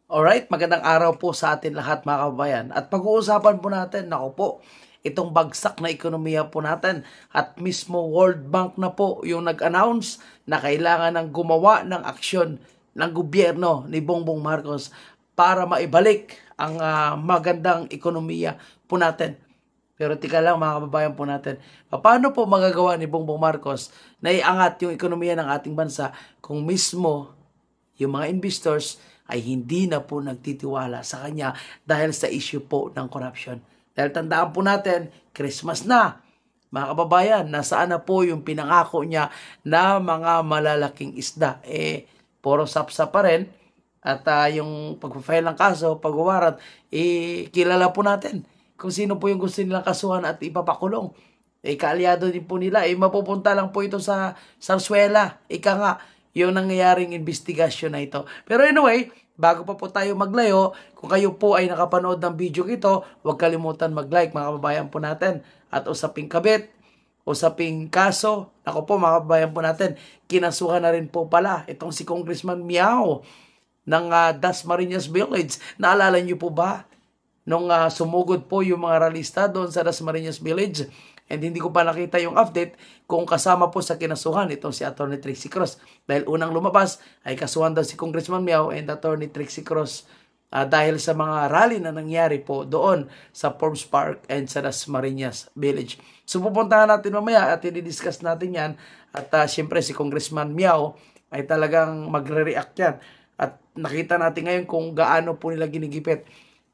Alright, magandang araw po sa atin lahat mga kababayan. At pag-uusapan po natin, nako po, itong bagsak na ekonomiya po natin at mismo World Bank na po yung nag-announce na kailangan ng gumawa ng aksyon ng gobyerno ni Bongbong Marcos para maibalik ang magandang ekonomiya po natin. Pero tika lang mga kababayan po natin, paano po magagawa ni Bongbong Marcos na iangat yung ekonomiya ng ating bansa kung mismo yung mga investors ay hindi na po nagtitiwala sa kanya dahil sa issue po ng corruption. Dahil tandaan po natin, Christmas na. Mga kababayan, nasaan na po yung pinangako niya na mga malalaking isda? Puro sapsa pa rin. At yung pag-file ng kaso, pag-warat, kilala po natin kung sino po yung gusto nilang kasuhan at ipapakulong. Kaalyado din po nila. Mapupunta lang po ito sa Sarsuela. Ika nga, yung nangyayaring investigasyon na ito. Pero anyway, bago pa po tayo maglayo, kung kayo po ay nakapanood ng video ito, huwag kalimutan mag-like mga kababayan po natin. At usaping kabit, usaping kaso, ako po mga kababayan po natin, kinasuhan na rin po pala itong si Congressman Miao ng Dasmariñas Village. Naalala niyo po ba? Nung sumugod po yung mga ralista doon sa Dasmariñas Village, and hindi ko pa nakita yung update kung kasama po sa kinasuhan itong si Atty. Trixie Cross. Dahil unang lumabas ay kasuhan daw si Congressman Miao and Atty. Trixie Cross dahil sa mga rally na nangyari po doon sa Forbes Park and sa Dasmariñas Village. So pupuntahan natin mamaya at i-discuss natin yan. At syempre si Congressman Miao ay talagang magre-react yan. At nakita natin ngayon kung gaano po nila ginigipit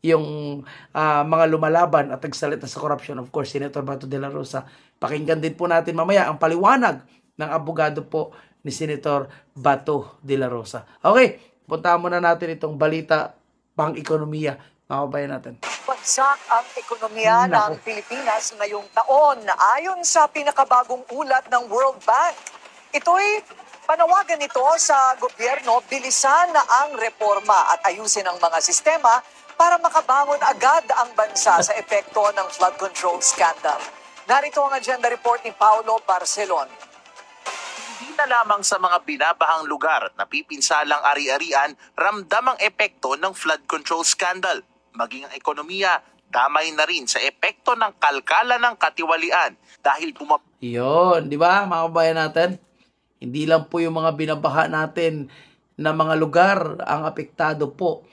yung mga lumalaban at nagsalita sa corruption. Of course, Senator Bato de la Rosa. Pakinggan din po natin mamaya ang paliwanag ng abogado po ni Senator Bato de la Rosa. Okay, puntahan muna natin itong balita pang-ekonomiya. Mga kabayan natin. Bagsak ang ekonomiya ng Pilipinas ngayong taon ayon sa pinakabagong ulat ng World Bank. Ito'y panawagan nito sa gobyerno bilisan na ang reforma at ayusin ang mga sistema para makabangon agad ang bansa sa epekto ng flood control scandal. Narito ang agenda report ni Paolo Barcelon. Hindi na lamang sa mga binabahang lugar at napipinsalang ari-arian ramdam ang epekto ng flood control scandal. Maging ang ekonomiya, damay na rin sa epekto ng kalkala ng katiwalian dahil Yun, di ba mga kabayan natin? Hindi lang po yung mga binabaha natin na mga lugar ang apektado po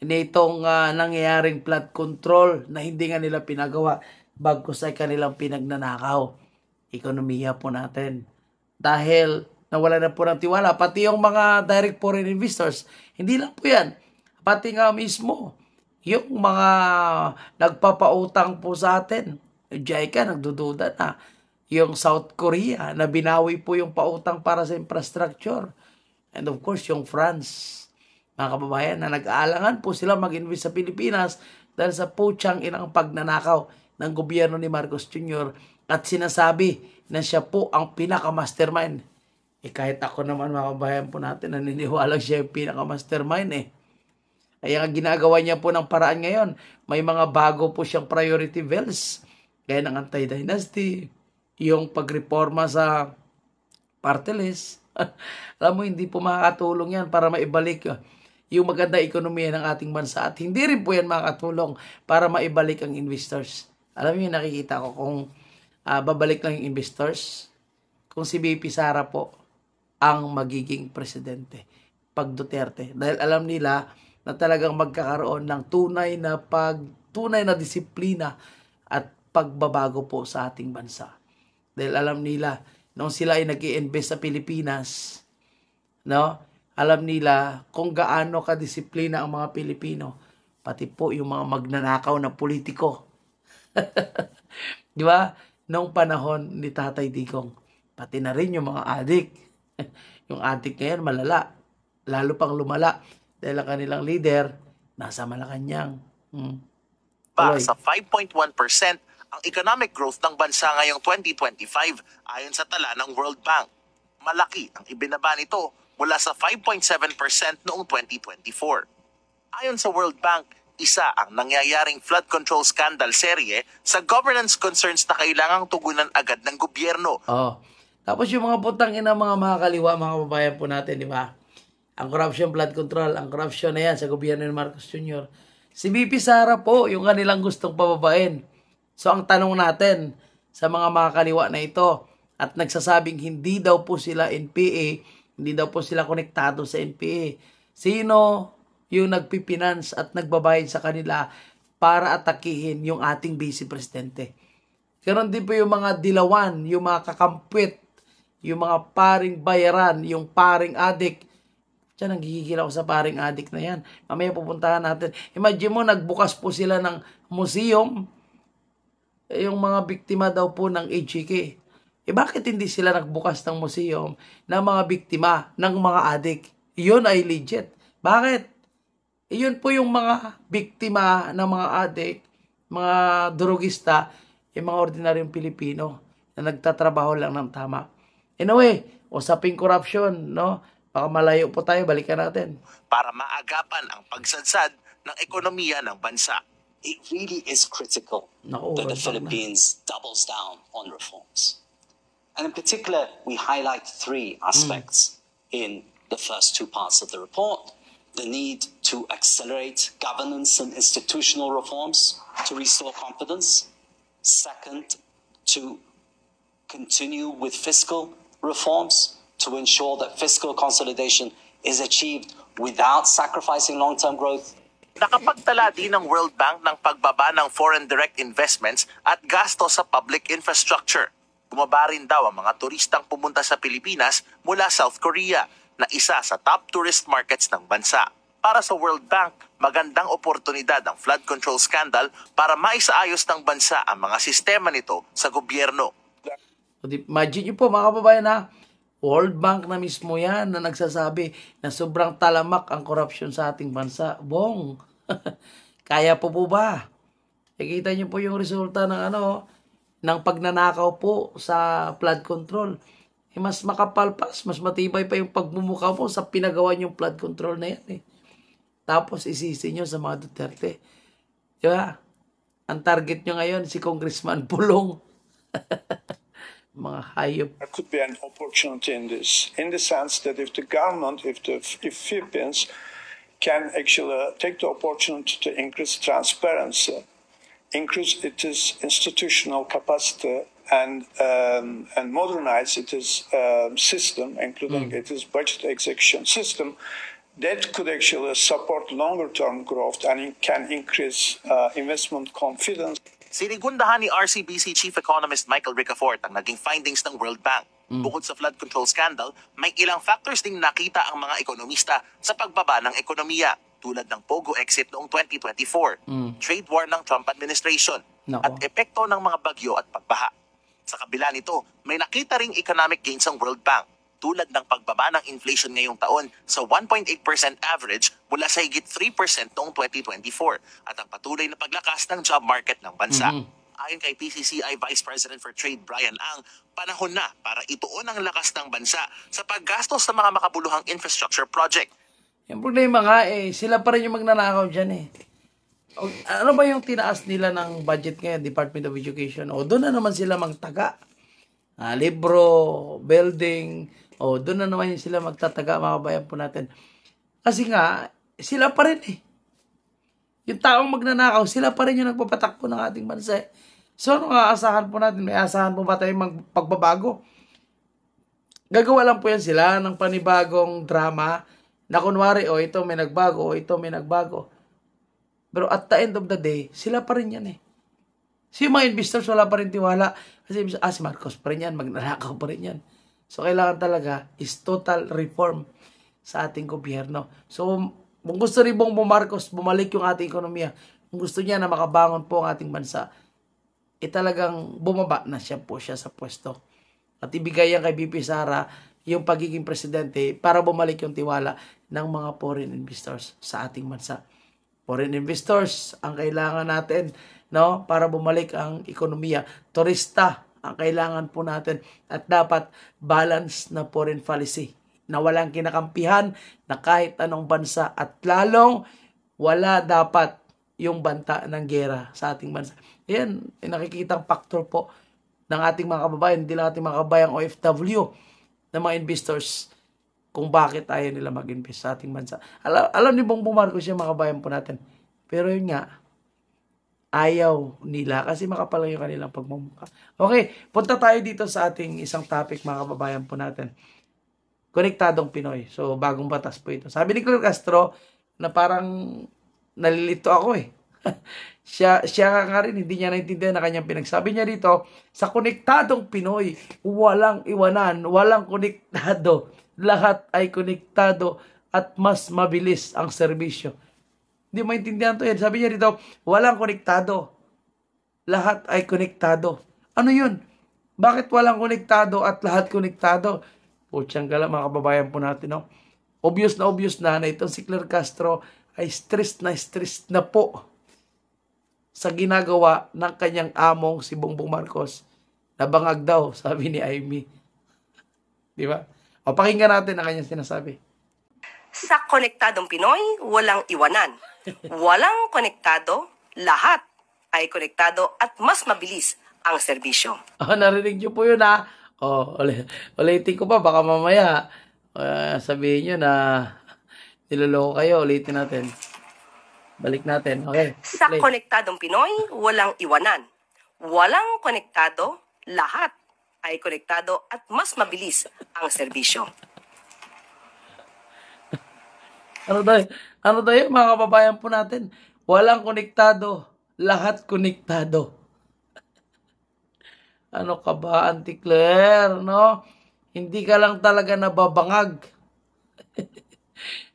nitong nangyayaring flood control na hindi nga nila pinagawa bagkus ay kanilang pinagnanakaw. Ekonomiya po natin. Dahil nawala na po ng tiwala. Pati yung mga direct foreign investors, hindi lang po yan. Pati nga mismo, yung mga nagpapautang po sa atin. Yung JICA, nagdududa na. Yung South Korea, na binawi po yung pautang para sa infrastructure. And of course, yung France, mga kababayan, na nag-aalangan po sila mag-invest sa Pilipinas dahil sa putyang inang pagnanakaw ng gobyerno ni Marcos Jr. At sinasabi na siya po ang pinaka-mastermind. Kahit ako naman mga kababayan po natin, naniniwala siya yung pinaka-mastermind Kaya ginagawa niya po ng paraan ngayon. May mga bago po siyang priority bills. Gaya ng anti-dynasty, yung pagreforma sa party list. Alam mo, hindi po makakatulong yan para maibalik yung maganda ekonomiya ng ating bansa. At hindi rin po yan makakatulong para maibalik ang investors. Alam mo yung nakikita ko kung babalik lang yung investors, kung si BP Sara po ang magiging presidente pag Duterte. Dahil alam nila na talagang magkakaroon ng tunay na disiplina at pagbabago po sa ating bansa. Dahil alam nila, nung sila ay nag-i-invest sa Pilipinas, no? Alam nila kung gaano kadisiplina ang mga Pilipino, pati po yung mga magnanakaw na politiko. Di ba? Noong panahon ni Tatay Digong, pati na rin yung mga adik. Yung adik ngayon malala, lalo pang lumala dahil ang kanilang leader nasa Malacanang. Sa 5.1% ang economic growth ng bansa ngayong 2025 ayon sa tala ng World Bank. Malaki ang ibinaba nito mula sa 5.7% noong 2024. Ayon sa World Bank, isa ang nangyayaring flood control scandal serye sa governance concerns na kailangang tugunan agad ng gobyerno. Tapos yung mga putang ina mga kaliwa, mga kababayan po natin, di ba? Ang corruption, blood control, ang corruption na yan sa gobyerno ni Marcos Jr. Si VP Sara po, yung kanilang gustong pababain. So ang tanong natin sa mga makakaliwa na ito at nagsasabing hindi daw po sila NPA, hindi daw po sila konektado sa NPA. Sino yung nagpipinance at nagbabayad sa kanila para atakihin yung ating Vice Presidente? Ganon din po yung mga dilawan, yung mga kakampwit, yung mga paring bayaran, yung paring adik. Diyan, nanggigigil ako sa paring adik na yan. Mamaya pupuntahan natin. Imagine mo, nagbukas po sila ng museum, yung mga biktima daw po ng HK. Bakit hindi sila nagbukas ng museum ng mga biktima ng mga adik? Yun ay legit. Bakit? Yun po yung mga biktima ng mga adik, mga drogista, yung mga ordinaryong Pilipino na nagtatrabaho lang ng tama. Anyway, usaping corruption, no? Baka malayo po tayo, balikan natin. Para maagapan ang pagsadsad ng ekonomiya ng bansa. It really is critical that the Philippines doubles down on reforms. And in particular, we highlight three aspects in the first two parts of the report. The need to accelerate governance and institutional reforms to restore confidence. Second, to continue with fiscal reforms to ensure that fiscal consolidation is achieved without sacrificing long-term growth. Nakapagtala din ng World Bank ng pagbaba ng foreign direct investments at gasto sa public infrastructure. Bumaba rin daw ang mga turistang pumunta sa Pilipinas mula South Korea, na isa sa top tourist markets ng bansa. Para sa World Bank, magandang oportunidad ang flood control scandal para maisaayos ng bansa ang mga sistema nito sa gobyerno. Imagine nyo po mga kababayan na World Bank na mismo yan na nagsasabi na sobrang talamak ang korupsyon sa ating bansa. Bong! Kaya po ba? Nakita nyo po yung resulta ng ng pagnanakaw po sa flood control. Mas makapalpas, mas matibay pa yung pagmumukha mo sa pinagawa yung flood control na yan. Tapos isisi nyo sa mga Duterte. Diba? Ang target nyo ngayon si Congressman Pulong. Mga hayop. There could be an opportunity in this, in the sense that if the government, if Philippines can actually take the opportunity to increase transparency, increase its institutional capacity, and modernize its system, including its budget execution system, that could actually support longer-term growth and can increase investment confidence. Sinigundahan ni RCBC Chief Economist Michael Ricafort ang naging findings ng World Bank. Bukod sa flood control scandal, may ilang factors ding nakita ang mga ekonomista sa pagbaba ng ekonomiya, tulad ng POGO exit noong 2024, trade war ng Trump administration, at epekto ng mga bagyo at pagbaha. Sa kabila nito, may nakita ring economic gains ang World Bank, tulad ng pagbaba ng inflation ngayong taon sa 1.8% average mula sa higit 3% noong 2024 at ang patuloy na paglakas ng job market ng bansa. Ayon kay PCCI Vice President for Trade Brian Ang, panahon na para ituon ang lakas ng bansa sa paggastos ng mga makabuluhang infrastructure project. Yung problema nga sila pa rin yung magnanakaw dyan . Ano ba yung tinaas nila ng budget ngayon, Department of Education? Doon na naman sila magtaga. Libro, building, doon na naman sila magtataga, mga kabayan po natin. Kasi nga, sila pa rin Yung taong magnanakaw, sila pa rin yung nagpapatakbo ng ating bansa . So, ano aasahan po natin? May aasahan po ba tayong pagbabago? Gagawa lang po yan sila ng panibagong drama na kunwari, ito may nagbago, ito may nagbago. Pero at the end of the day, sila pa rin yan Si mga investors, wala pa rin tiwala. Kasi si Marcos pa rin yan, magnanakaw pa rin yan. So, kailangan talaga is total reform sa ating gobyerno. So, kung gusto rin Bongbong Marcos bumalik yung ating ekonomiya, kung gusto niya na makabangon po ang ating bansa, talagang bumaba na siya sa pwesto. At ibigay yan kay BP Sara yung pagiging presidente para bumalik yung tiwala ng mga foreign investors sa ating bansa. Foreign investors ang kailangan natin, para bumalik ang ekonomiya. Turista ang kailangan po natin at dapat balance na foreign policy na walang kinakampihan na kahit anong bansa at lalong wala dapat yung banta ng gera sa ating bansa. Yan, nakikitang factor po ng ating mga kababayan, hindi lang ating mga kababayang OFW, ng mga investors. kung bakit ayaw nila mag-invest sa ating bansa. Alam ni Bongbong Marcos yung mga kabayan po natin. Pero yun nga, ayaw nila kasi makapal yung kanilang pagmumukha. Okay, punta tayo dito sa ating isang topic mga kababayan po natin. Konektadong Pinoy. So, bagong batas po ito. Sabi ni Claire Castro na parang nalilito ako eh. siya nga rin, hindi niya naintindihan na kanyang pinagsabi niya dito, sa Konektadong Pinoy, walang iwanan, walang konektado. Lahat ay konektado at mas mabilis ang serbisyo. Hindi maintindihan to yan. Sabi niya dito, walang konektado. Lahat ay konektado. Ano yun? Bakit walang konektado at lahat konektado? Putsang gala mga kababayan po natin. No? Obvious na itong si Claire Castro ay stress na po sa ginagawa ng kanyang among si Bongbong Marcos. Nabangag daw, sabi ni Amy. Di ba? O pakinggan natin ang kanyang sinasabi. Sa Konektadong Pinoy, walang iwanan. Walang konektado, lahat ay konektado at mas mabilis ang serbisyo. Narinig niyo po yun ha. Ulitin ko pa, baka mamaya sabihin nyo na niloloko kayo. Ulitin natin. Balik natin. Okay. Sa Konektadong Pinoy, walang iwanan. Walang konektado, lahat ay konektado at mas mabilis ang serbisyo. Ano daw yun, mga kababayan po natin? Walang konektado, lahat konektado. Ano ka ba, Auntie Claire, no? Hindi ka lang talaga nababangag.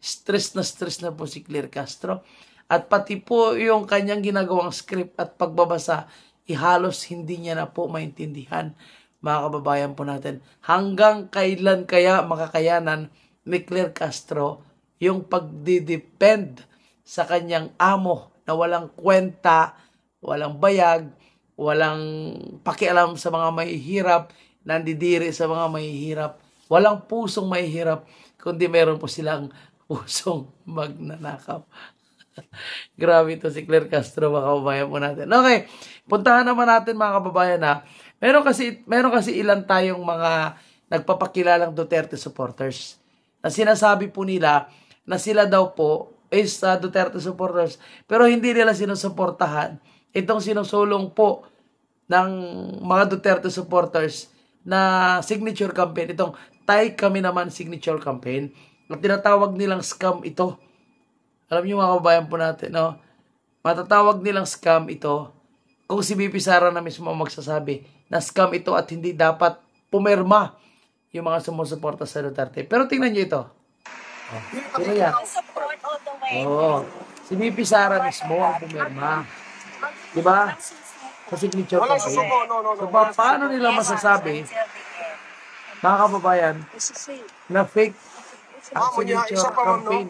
stress na po si Claire Castro. At pati po yung kanyang ginagawang script at pagbabasa, ihalos hindi niya na po maintindihan, mga kababayan po natin. Hanggang kailan kaya makakayanan ni Claire Castro yung pagdidepend sa kanyang amo na walang kwenta, walang bayag, walang pakialam sa mga mahihirap, nandidiri sa mga mahihirap, walang pusong mahihirap, kundi meron po silang pusong magnanakaw. Grabe ito si Claire Castro, mga kababayan po natin. Okay, puntahan naman natin mga kababayan na meron kasi ilan tayong mga nagpapakilalang Duterte supporters na sinasabi po nila na sila daw po is Duterte supporters pero hindi nila sinusuportahan itong sinusulong po ng mga Duterte supporters na signature campaign, itong Tay Kami Naman signature campaign, at tinatawag nilang scam ito. Alam niyo mga kababayan po natin, no? Matatawag nilang scam ito kung si BP Sara na mismo magsasabi na scam ito at hindi dapat pumirma yung mga sumusuporta sa Duterte. Pero tingnan niyo ito. Sino yan? Si BP Sara mismo ang pumirma. Diba? Sa signature campaign. So, paano nila masasabi, mga kababayan, na fake ang signature campaign?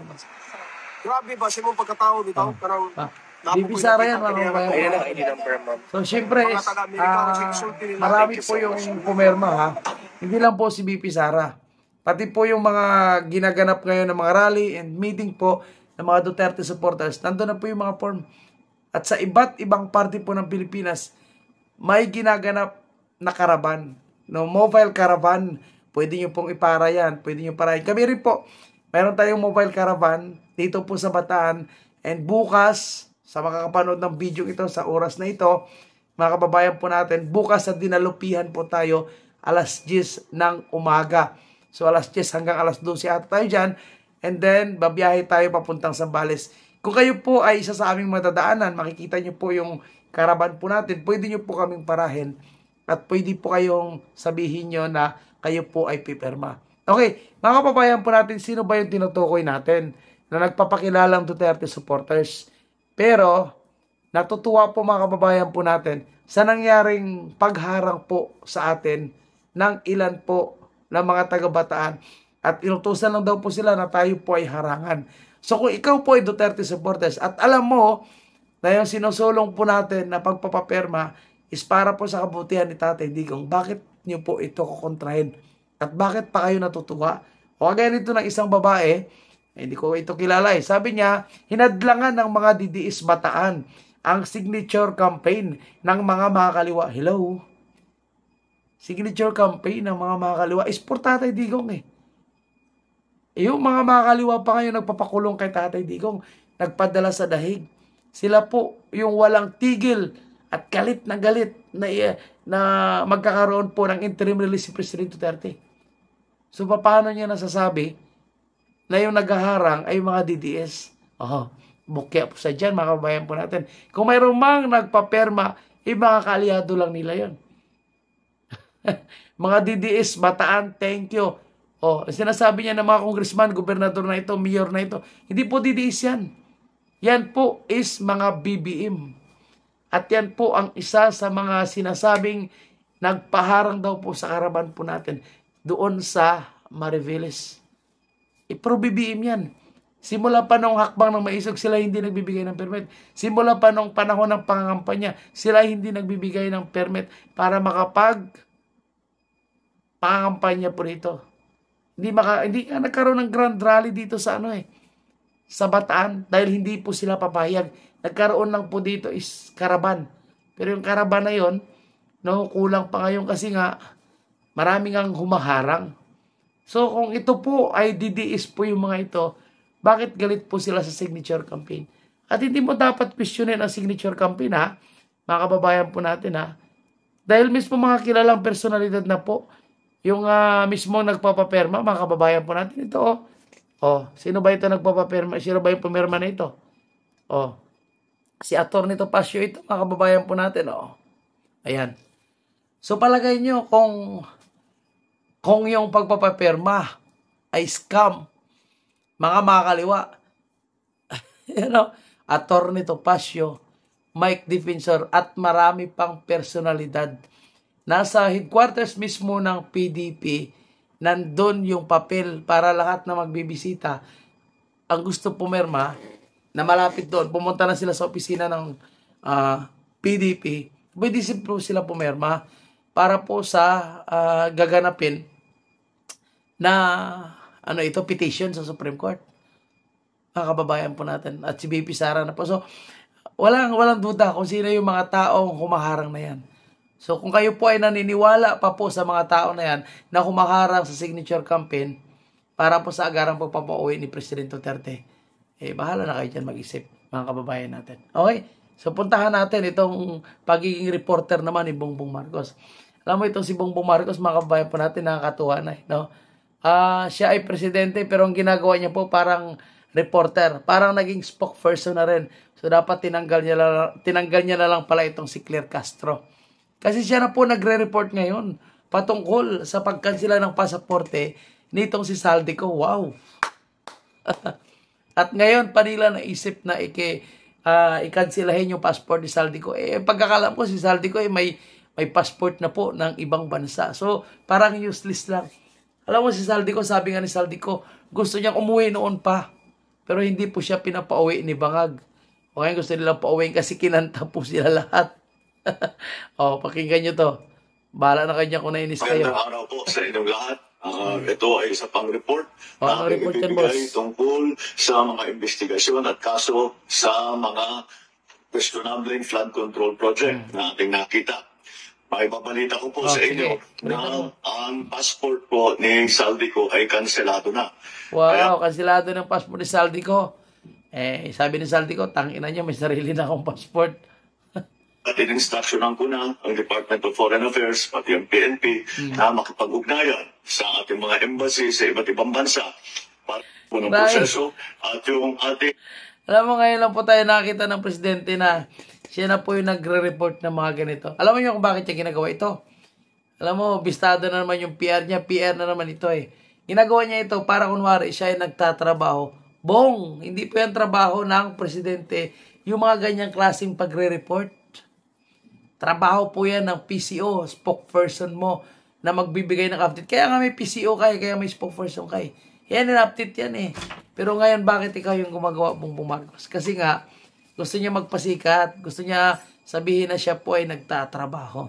Grabe ba siya mong pagkatao dito? BP Sara yan, mga kababayan. So, syempre, marami po yung pumirma, ha? Hindi lang po si BP Sara. Pati po yung mga ginaganap ngayon ng mga rally and meeting po ng mga Duterte supporters. Nandun na po yung mga form. At sa iba't ibang parte po ng Pilipinas, may ginaganap na karavan. No, mobile caravan. Pwede nyo pong ipara yan. Pwede nyo parahin. Kami rin po, mayroon tayong mobile caravan dito po sa Bataan. And bukas, sa makakapanood ng video ito sa oras na ito, mga kababayan po natin, bukas sa dinalupihan po tayo alas 10 ng umaga. So alas 10 hanggang alas 12 ata tayo dyan. And then, babiyahe tayo papuntang Zambales. Kung kayo po ay isa sa aming matadaanan, makikita nyo po yung karaban po natin, pwede nyo po kaming parahin at pwede po kayong sabihin nyo na kayo po ay pipirma. Okay, mga kababayan po natin, sino ba yung tinutukoy natin na nagpapakilalang Duterte supporters? Pero, natutuwa po mga kababayan po natin sa nangyaring pagharang po sa atin ng ilan po ng mga taga-Bataan at inutusan lang daw po sila na tayo po ay harangan. So kung ikaw po ay Duterte supporters at alam mo na yung sinusulong po natin na pagpapapirma is para po sa kabutihan ni Tatay Digong, bakit nyo po ito kukontrahin? At bakit pa kayo natutuwa? O kagaya nito ng isang babae, hindi ko ito kilala eh. Sabi niya, hinadlangan ng mga DDS Bataan ang signature campaign ng mga kaliwa. Hello? Signature campaign ng mga kaliwa is for Tatay Digong eh. Yung mga makakaliwa pa ngayon nagpapakulong kay Tatay Digong, nagpadala sa dahig. Sila po yung walang tigil at galit na magkakaroon po ng interim release si President Duterte. So, paano niya nasasabi na yung naghaharang ay mga DDS? Bukya po sa dyan, mga kabayan po natin. Kung mayroong mang nagpaperma, mga kaalyado lang nila yon. Mga DDS, Bataan, thank you. Sinasabi niya ng mga congressman, gobernador na ito, mayor na ito. Hindi po DDS yan. Yan po is mga BBM. At yan po ang isa sa mga sinasabing nagpaharang daw po sa karaban po natin doon sa Mariveles. Pro BBM yan. Simula pa nung hakbang ng Maisog, sila hindi nagbibigay ng permit. Simula pa nung panahon ng pangangampanya, sila hindi nagbibigay ng permit para pangangampanya po rito. Hindi nagkaroon ng grand rally dito sa sa Bataan dahil hindi po sila papayag. Nagkaroon lang po dito is karaban. Pero yung karaban na yon, kulang pa ngayon kasi nga maraming ang humaharang. So kung ito po ay DDS po yung mga ito, bakit galit po sila sa signature campaign? At hindi mo dapat questionin ang signature campaign mga kababayan po natin Dahil mismo mga kilalang personalidad na po, yung mismo nagpapaperma, mga kababayan po natin ito. Sino ba ito nagpapaperma? Sino ba yung pumirma na ito? Si Atty. Topacio ito, mga kababayan po natin. Ayan. So palagay nyo kung yung pagpapaperma ay scam, mga makakaliwa. Atty. Topacio, Mike Defensor, at marami pang personalidad. Nasa headquarters mismo ng PDP, nandun yung papel para lahat na magbibisita. Ang gusto pumirma, na malapit doon, pumunta na sila sa opisina ng PDP, pwede po sila pumirma para po sa gaganapin na petition sa Supreme Court. Mga kababayan po natin. At si BP Sara na po. So, walang duda kung sino yung mga taong humaharang na yan. So kung kayo po ay naniniwala pa po sa mga tao na yan na humaharang sa signature campaign para po sa agarang pagpapauwi ni President Duterte, bahala na kayo dyan mag-isip, mga kababayan natin. Okay? So puntahan natin itong pagiging reporter naman ni Bongbong Marcos. Alam mo itong si Bongbong Marcos, mga kababayan po natin, nakakatuwa na. Siya ay presidente pero ang ginagawa niya po parang reporter, parang naging spokesperson na rin. So dapat tinanggal niya na lang pala itong si Claire Castro. Kasi siya na po nagre-report ngayon patungkol sa pagkansela ng pasaporte nitong si Saldico. Wow! At ngayon, pa nila naisip na ikanselahin yung passport ni Saldico. Pagkakalam ko, si Saldico may passport na po ng ibang bansa. So, parang useless lang. Alam mo, si Saldico, sabi nga ni Saldico, gusto niyang umuwi noon pa. Pero hindi po siya pinapauwi ni Bangag. O ngayon gusto nilang pauwiin kasi kinanta po sila lahat. Pakinggan nyo to. Bahala na kanya kung nainis kayo. Magandang araw po sa inyong lahat. Ito ay isa pang report na report yan, ibibigay boss? tungkol sa mga investigasyon at kaso sa mga questionable flood control project na ating nakita. Maibabalita ko po sa inyo na ang passport po ni Saldico ay kanselado na. Wow, kanselado ng passport ni Saldico. Sabi ni Saldico, tangina niya, may sarili na akong passport. At in-instructionan ko na ang Department of Foreign Affairs, pati ang PNP, na makipag-ugnayan sa ating mga embassy sa iba't ibang bansa para po ng proseso at yung ating... Alam mo, ngayon lang po tayo nakita ng presidente na siya na po yung nagre-report ng mga ganito. Alam mo nyo kung bakit niya ginagawa ito? Alam mo, bistado na naman yung PR niya. PR na naman ito Ginagawa niya ito para kunwari siya ay nagtatrabaho. Hindi po yung trabaho ng presidente yung mga ganyang klaseng pagre-report. Trabaho po yan ng PCO, spokesperson mo, na magbibigay ng update. Kaya nga may PCO kaya may spokesperson kayo. Yan yung update yan Pero ngayon, bakit ikaw yung gumagawa, Bongbong Marcos? Kasi nga, gusto niya magpasikat. Gusto niya sabihin na siya po ay nagtatrabaho.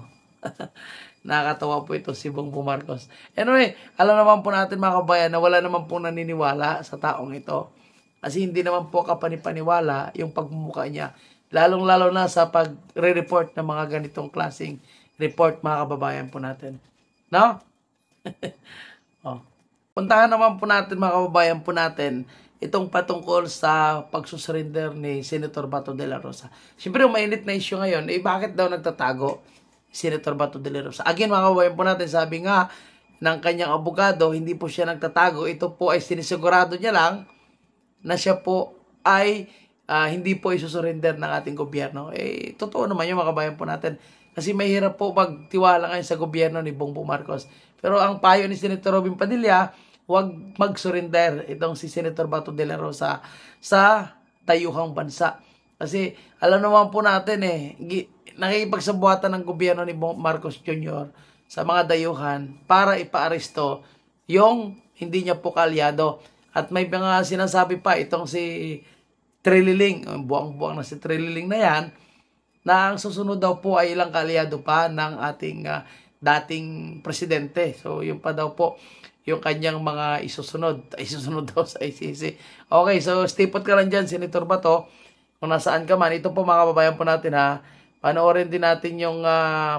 Nakakatawa po ito si Bongbong Marcos. Anyway, alam naman po natin mga kabayan na wala naman po naniniwala sa taong ito. Kasi hindi naman po kapanipaniwala yung pagmumukha niya. Lalong-lalo na sa pag-report ng mga ganitong klaseng report, mga kababayan po natin. No? puntahan naman po natin mga kababayan po natin itong patungkol sa pagsusurrender ni Senator Bato de la Rosa. Siyempre, mainit na issue ngayon, bakit daw nagtatago Senator Bato de la Rosa? Again, mga kababayan po natin, sabi nga ng kanyang abogado, hindi po siya nagtatago. Ito po ay sinisigurado niya lang na siya po ay hindi po isusurrender ng ating gobyerno. Totoo naman yung mga kababayan po natin. Kasi mahirap po magtiwala ngayon sa gobyerno ni Bongbong Marcos. Pero ang payo ni Senator Robin Padilla, huwag mag-surrender itong si Senator Bato de la Rosa sa tayuhang bansa. Kasi alam naman po natin nakikipagsabuhatan ng gobyerno ni Marcos Jr. sa mga dayuhan para ipaaresto yung hindi niya po kaalyado. At may mga sinasabi pa itong si Trililing, buwang-buwang na si Trililing na yan, na ang susunod daw po ay ilang kaalyado pa ng ating dating presidente. So yun pa daw po yung kanyang mga isusunod daw sa ICC. Okay, so stipot ka lang dyan, Senator Bato, kung nasaan ka man. Ito po mga kababayan po natin panoorin din natin yung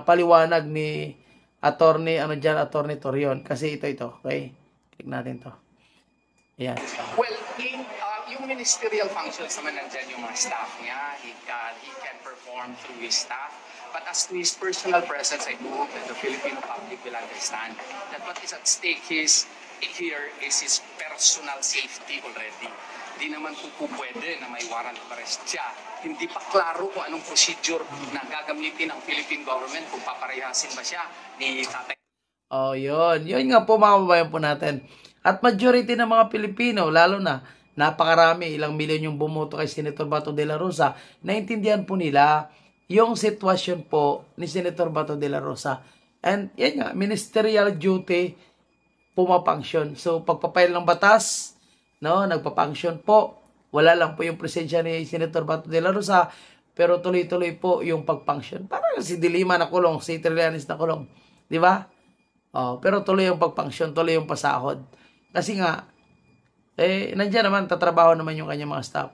paliwanag ni Attorney Torion. Kasi ito, okay? Click natin to. Ayan. Well, yung ministerial functions naman nandyan yung mga staff niya. He can perform through his staff. But as to his personal presence, I hope that the Filipino public will understand that what is at stake here is his personal safety already. Hindi naman po pwede na may warrant of arrest siya. Hindi pa klaro kung anong procedure na gagamitin ng Philippine government kung paparehasin ba siya ni Tatay. Oh, yun. Yun nga po mga kababayan po natin. At majority ng mga Pilipino, lalo na napakarami, ilang milyon yung bumoto kay Senator Bato de la Rosa, naintindihan po nila yung sitwasyon po ni Senator Bato de la Rosa. And yan nga, ministerial duty pumapunction. So pagpapail ng batas, nagpapunction po. Wala lang po yung presensya ni Senator Bato de la Rosa, pero tuloy-tuloy po yung pagpunction. Parang si Dilima na kulong, si Trillanes na kulong. Di ba? Pero tuloy yung pagpunction, tuloy yung pasahod. Kasi nga, nandiyan naman, tatrabaho naman yung kanyang mga staff.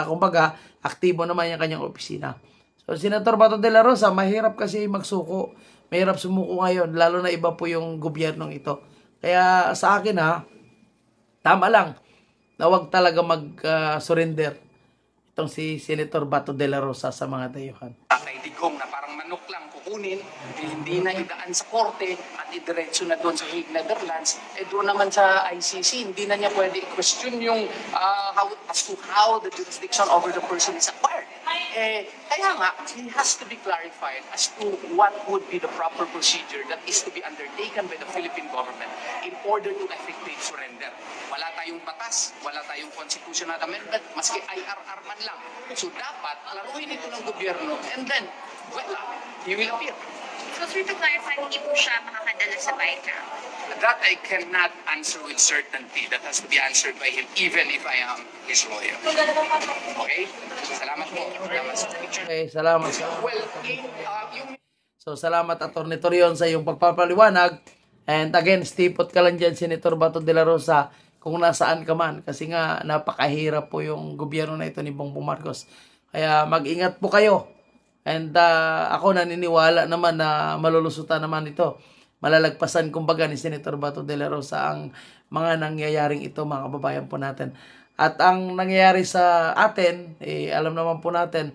Kumbaga, aktibo naman yung kanyang opisina. So, Senator Bato de la Rosa, mahirap kasi magsuko. Mahirap sumuko ngayon, lalo na iba po yung gobyernong ito. Kaya sa akin tama lang na huwag talaga mag-surrender itong si Senator Bato de la Rosa sa mga dayuhan. Kay Digong na parang manok lang kukunin, hindi na idaan sa korte at idiretso na doon sa Hague, Netherlands, doon naman sa ICC, hindi na niya pwede i-question yung as to how the jurisdiction over the person is acquired. Kaya nga, it has to be clarified as to what would be the proper procedure that is to be undertaken by the Philippine government in order to effective surrender. Wala tayong batas, wala tayong constitutional amendment, maski IRR man lang. So dapat, laruin ito ng gobyerno and then, he will appear. So, sir, to clarify, hindi po siya makakadala sa background? That I cannot answer with certainty. That has to be answered by him, even if I am his lawyer. Okay? Salamat po. Salamat sa picture. Okay, salamat. Well, So, salamat Attorney Torion sa iyong pagpapaliwanag. And again, stipot ka lang dyan, Senator Bato de la Rosa, kung nasaan ka man. Kasi nga, napakahirap po yung gobyerno na ito ni Bongbong Marcos. Kaya mag-ingat po kayo. And ako naniniwala naman na malulusutan naman ito. Malalagpasan kumbaga ni Senator Bato de la Rosa ang mga nangyayaring ito, mga kababayan po natin. At ang nangyayari sa atin, alam naman po natin,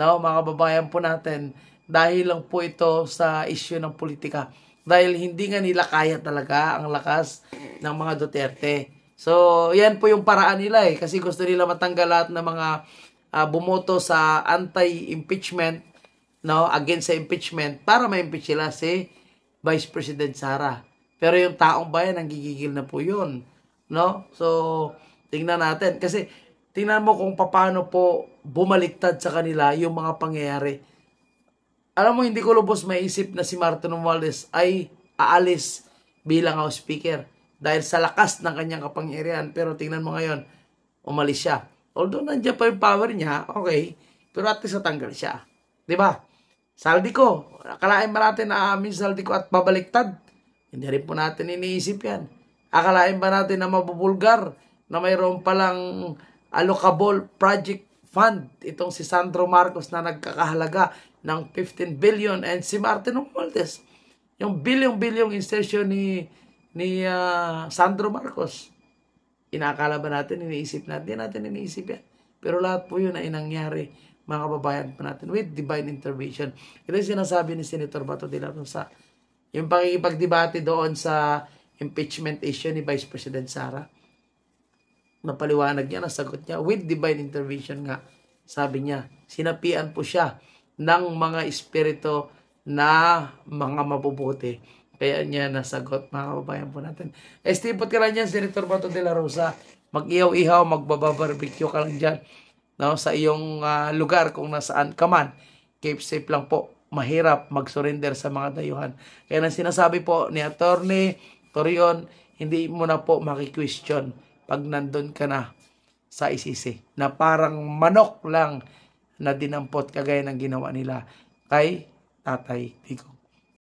mga kababayan po natin, dahil lang po ito sa issue ng politika. Dahil hindi nga nila kaya talaga ang lakas ng mga Duterte. So, yan po yung paraan nila kasi gusto nila matanggal lahat ng mga bumoto sa anti-impeachment, against sa impeachment para ma-impeach sila si Vice President Sara. Pero yung taong bayan, nanggigigil na po yun. So, tingnan natin. Kasi, tingnan mo kung paano po bumaliktad sa kanila yung mga pangyayari. Alam mo, hindi ko lubos maisip na si Martin Romualdez ay aalis bilang House Speaker dahil sa lakas ng kanyang kapangyarihan. Pero tingnan mo ngayon, umalis siya. Although nandiyan pa yung power niya, okay, pero at least natanggal siya. Diba? Saldico, akalain ba natin na amin Saldico at babaliktad? Hindi rin po natin iniisip yan. Akalain ba natin na mabubulgar na mayroon palang allocable project fund itong si Sandro Marcos na nagkakahalaga ng 15 billion and si Martin Romualdez. Yung bilyong-bilyong insertion ni ni Sandro Marcos. Inakala ba natin, iniisip natin? Hindi natin iniisip yan. Pero lahat po yun ay nangyari, mga kababayan po natin, with divine intervention. Ito yung sinasabi ni Senator Bato de la Rosa. Yung pakikipagdebate doon sa impeachment issue ni Vice President Sara. Napaliwanag niya, nasagot niya, with divine intervention nga. Sabi niya, sinapian po siya ng mga espiritu na mga mabubuti. Kaya niya nasagot, mga kababayan po natin. Estipot ka lang dyan, Senator Bato de la Rosa. Mag-ihaw-ihaw, magbabarbecue ka lang dyan. No? Sa iyong lugar kung nasaan ka man. Keep safe lang po. Mahirap mag-surrender sa mga dayuhan. Kaya nang sinasabi po ni Attorney Torion, hindi mo na po maki-question pag nandun ka na sa ICC. Na parang manok lang na dinampot kagaya ng ginawa nila kay Tatay Digong.